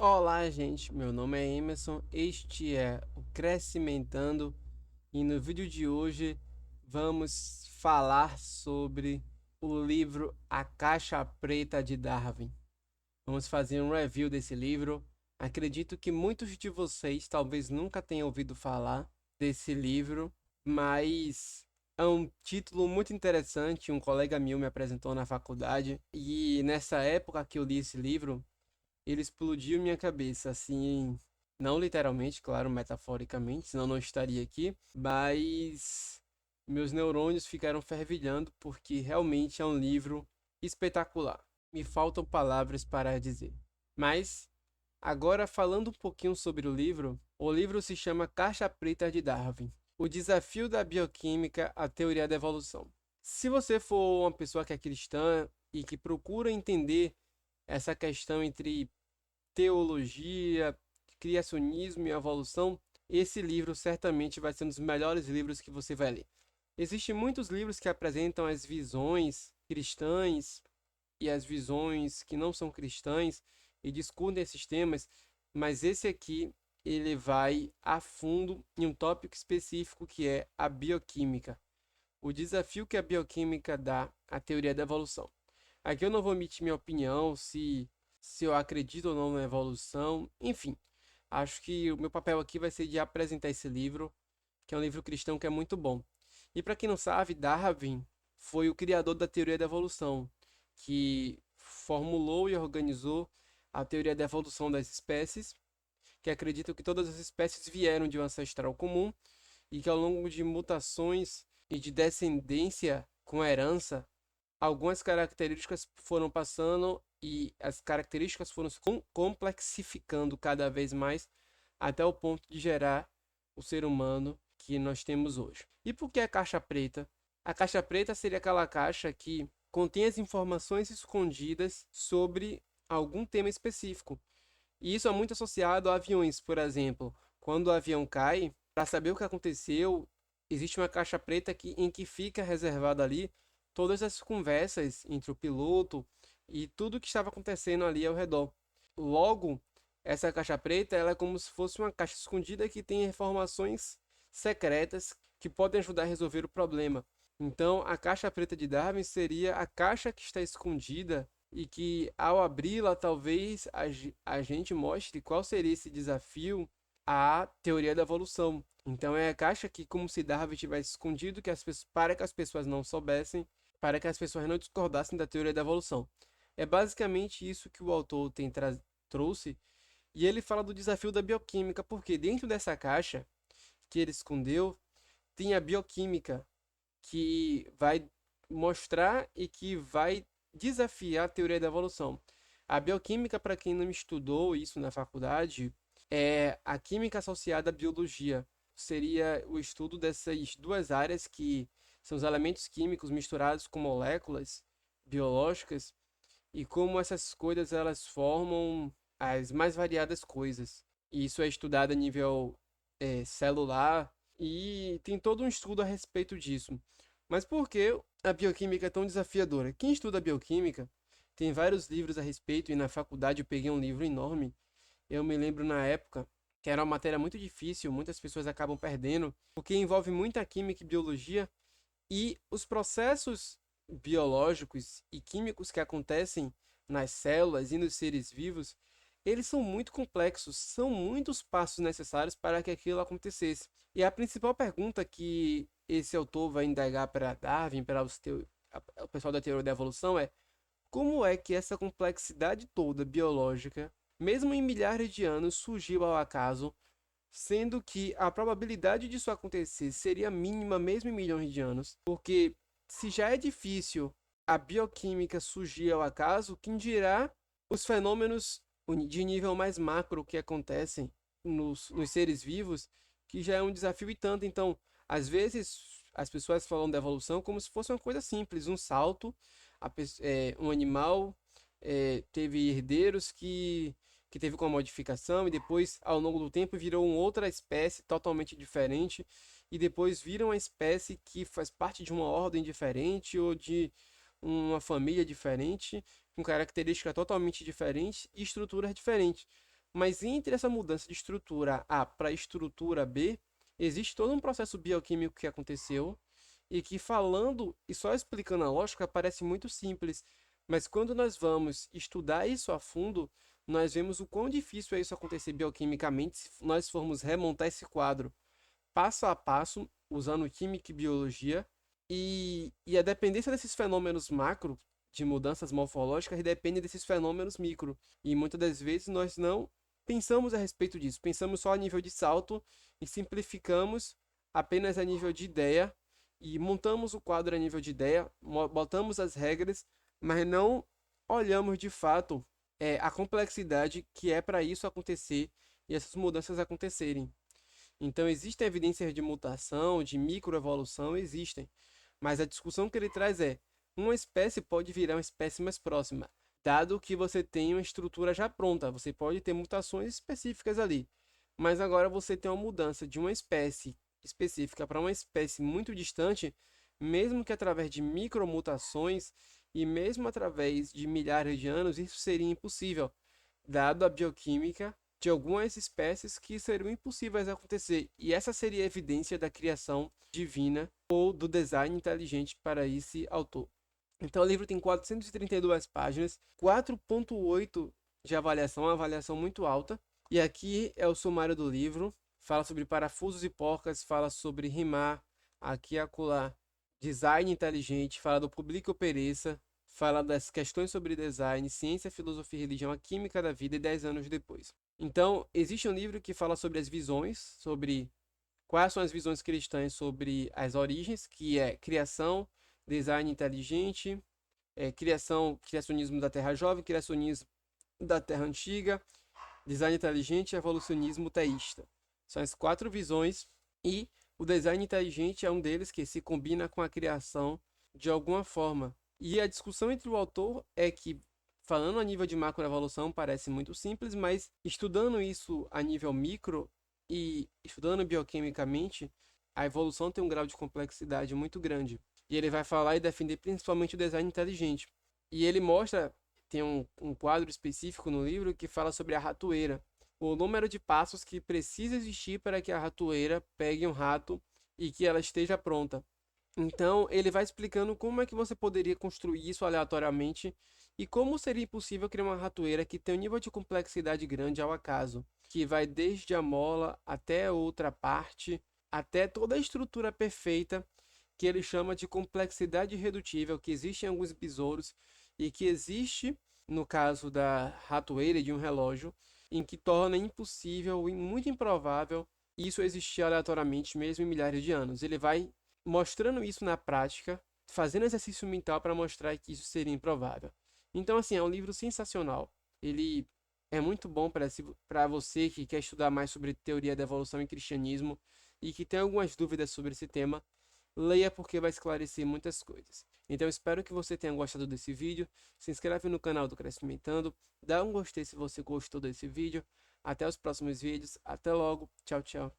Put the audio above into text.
Olá, gente. Meu nome é Emerson. Este é o Crescimentando e no vídeo de hoje vamos falar sobre o livro A Caixa Preta de Darwin. Vamos fazer um review desse livro. Acredito que muitos de vocês talvez nunca tenham ouvido falar desse livro, mas é um título muito interessante. Um colega meu me apresentou na faculdade e nessa época que eu li esse livro ele explodiu minha cabeça, assim, não literalmente, claro, metaforicamente, senão não estaria aqui, mas meus neurônios ficaram fervilhando porque realmente é um livro espetacular. Me faltam palavras para dizer. Mas, agora falando um pouquinho sobre o livro se chama Caixa Preta de Darwin. O desafio da bioquímica à teoria da evolução. Se você for uma pessoa que é cristã e que procura entender essa questão entre teologia, criacionismo e evolução, esse livro certamente vai ser um dos melhores livros que você vai ler. Existem muitos livros que apresentam as visões cristãs e as visões que não são cristãs e discutem esses temas, mas esse aqui ele vai a fundo em um tópico específico que é a bioquímica. O desafio que a bioquímica dá à teoria da evolução. Aqui eu não vou emitir minha opinião se eu acredito ou não na evolução, enfim. Acho que o meu papel aqui vai ser de apresentar esse livro, que é um livro cristão que é muito bom. E para quem não sabe, Darwin foi o criador da teoria da evolução, que formulou e organizou a teoria da evolução das espécies, que acredita que todas as espécies vieram de um ancestral comum e que ao longo de mutações e de descendência com herança, algumas características foram passando e as características foram se complexificando cada vez mais até o ponto de gerar o ser humano que nós temos hoje. E por que a caixa preta? A caixa preta seria aquela caixa que contém as informações escondidas sobre algum tema específico. E isso é muito associado a aviões, por exemplo. Quando o avião cai, para saber o que aconteceu, existe uma caixa preta em que fica reservada ali todas as conversas entre o piloto e tudo que estava acontecendo ali ao redor. Logo, essa caixa preta ela é como se fosse uma caixa escondida que tem informações secretas que podem ajudar a resolver o problema. Então, a caixa preta de Darwin seria a caixa que está escondida e que, ao abri-la, talvez a gente mostre qual seria esse desafio à teoria da evolução. Então, é a caixa que, como se Darwin tivesse escondido para que as pessoas não soubessem, para que as pessoas não discordassem da teoria da evolução. É basicamente isso que o autor trouxe, e ele fala do desafio da bioquímica, porque dentro dessa caixa que ele escondeu, tem a bioquímica, que vai mostrar e que vai desafiar a teoria da evolução. A bioquímica, para quem não estudou isso na faculdade, é a química associada à biologia. Seria o estudo dessas duas áreas que são os elementos químicos misturados com moléculas biológicas e como essas coisas elas formam as mais variadas coisas. E isso é estudado a nível celular e tem todo um estudo a respeito disso. Mas por que a bioquímica é tão desafiadora? Quem estuda bioquímica tem vários livros a respeito, e na faculdade eu peguei um livro enorme. Eu me lembro na época que era uma matéria muito difícil, muitas pessoas acabam perdendo, porque envolve muita química e biologia, e os processos biológicos e químicos que acontecem nas células e nos seres vivos, eles são muito complexos, são muitos passos necessários para que aquilo acontecesse. E a principal pergunta que esse autor vai indagar para Darwin, para o pessoal da teoria da evolução é: como é que essa complexidade toda biológica, mesmo em milhares de anos, surgiu ao acaso, sendo que a probabilidade disso acontecer seria mínima mesmo em milhões de anos? Porque se já é difícil a bioquímica surgir ao acaso, quem dirá os fenômenos de nível mais macro que acontecem nos seres vivos, que já é um desafio e tanto. Então, às vezes, as pessoas falam da evolução como se fosse uma coisa simples, um salto, um animal teve herdeiros que teve com a modificação e depois, ao longo do tempo, virou uma outra espécie totalmente diferente e depois vira uma espécie que faz parte de uma ordem diferente ou de uma família diferente, com características totalmente diferentes e estruturas diferentes. Mas entre essa mudança de estrutura A para estrutura B, existe todo um processo bioquímico que aconteceu e que falando e só explicando a lógica parece muito simples, mas quando nós vamos estudar isso a fundo, nós vemos o quão difícil é isso acontecer bioquimicamente se nós formos remontar esse quadro passo a passo, usando química e biologia, e a dependência desses fenômenos macro, de mudanças morfológicas, depende desses fenômenos micro. E muitas das vezes nós não pensamos a respeito disso, pensamos só a nível de salto e simplificamos apenas a nível de ideia e montamos o quadro a nível de ideia, botamos as regras, mas não olhamos de fato a complexidade que é para isso acontecer e essas mudanças acontecerem. Então, existem evidências de mutação, de microevolução, existem. Mas a discussão que ele traz é: uma espécie pode virar uma espécie mais próxima, dado que você tem uma estrutura já pronta, você pode ter mutações específicas ali. Mas agora você tem uma mudança de uma espécie específica para uma espécie muito distante, mesmo que através de micromutações e mesmo através de milhares de anos, isso seria impossível, dado a bioquímica de algumas espécies que seriam impossíveis de acontecer. E essa seria a evidência da criação divina ou do design inteligente para esse autor. Então o livro tem 432 páginas, 4.8 de avaliação, uma avaliação muito alta. E aqui é o sumário do livro. Fala sobre parafusos e porcas, fala sobre rimar, aqui e acolá, design inteligente, fala do publique ou pereça, fala das questões sobre design, ciência, filosofia e religião, a química da vida e 10 anos depois. Então, existe um livro que fala sobre as visões, sobre quais são as visões cristãs sobre as origens, que é criação, design inteligente, criacionismo da Terra Jovem, criacionismo da Terra Antiga, design inteligente e evolucionismo teísta. São as 4 visões e o design inteligente é um deles que se combina com a criação de alguma forma. E a discussão entre o autor é que, falando a nível de macroevolução, parece muito simples, mas estudando isso a nível micro e estudando bioquimicamente, a evolução tem um grau de complexidade muito grande. E ele vai falar e defender principalmente o design inteligente. E ele mostra, tem um quadro específico no livro que fala sobre a ratoeira, o número de passos que precisa existir para que a ratoeira pegue um rato e que ela esteja pronta. Então, ele vai explicando como é que você poderia construir isso aleatoriamente e como seria possível criar uma ratoeira que tem um nível de complexidade grande ao acaso, que vai desde a mola até outra parte, até toda a estrutura perfeita, que ele chama de complexidade irredutível, que existe em alguns besouros e que existe no caso da ratoeira e de um relógio, em que torna impossível e muito improvável isso existir aleatoriamente mesmo em milhares de anos. Ele vai mostrando isso na prática, fazendo exercício mental para mostrar que isso seria improvável. Então, assim, é um livro sensacional. Ele é muito bom para você que quer estudar mais sobre teoria da evolução e cristianismo e que tem algumas dúvidas sobre esse tema. Leia porque vai esclarecer muitas coisas. Então, espero que você tenha gostado desse vídeo. Se inscreve no canal do Crescimentando. Dá um gostei se você gostou desse vídeo. Até os próximos vídeos. Até logo. Tchau, tchau.